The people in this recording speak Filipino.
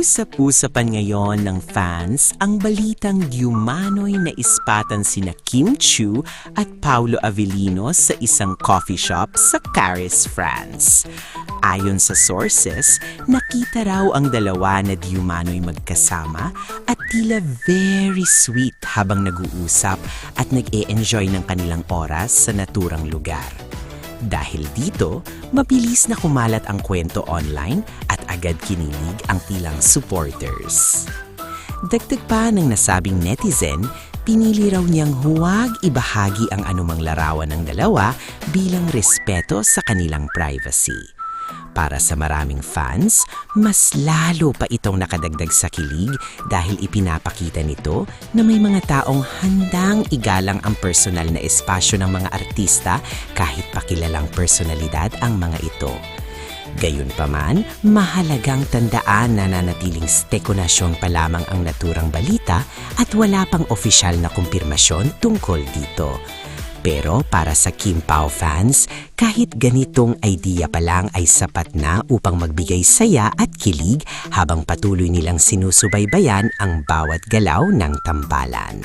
Usap-usapan ngayon ng fans ang balitang diumano'y naispatan sina Kim Chiu at Paolo Avellino sa isang coffee shop sa Paris, France. Ayon sa sources, nakita raw ang dalawa na diumano'y magkasama at tila very sweet habang nag-uusap at nag-e-enjoy ng kanilang oras sa naturang lugar. Dahil dito, mabilis na kumalat ang kwento online at agad kinilig ang ilang supporters. Dagdag pa ng nasabing netizen, pinili raw niyang huwag ibahagi ang anumang larawan ng dalawa bilang respeto sa kanilang privacy. Para sa maraming fans, mas lalo pa itong nakadagdag sa kilig dahil ipinapakita nito na may mga taong handang igalang ang personal na espasyo ng mga artista kahit pakilalang personalidad ang mga ito. Gayunpaman, mahalagang tandaan na nanatiling spekunasyon pa lamang ang naturang balita at wala pang opisyal na kumpirmasyon tungkol dito. Pero para sa Kim Pao fans, kahit ganitong idea pa lang ay sapat na upang magbigay saya at kilig habang patuloy nilang sinusubaybayan ang bawat galaw ng tambalan.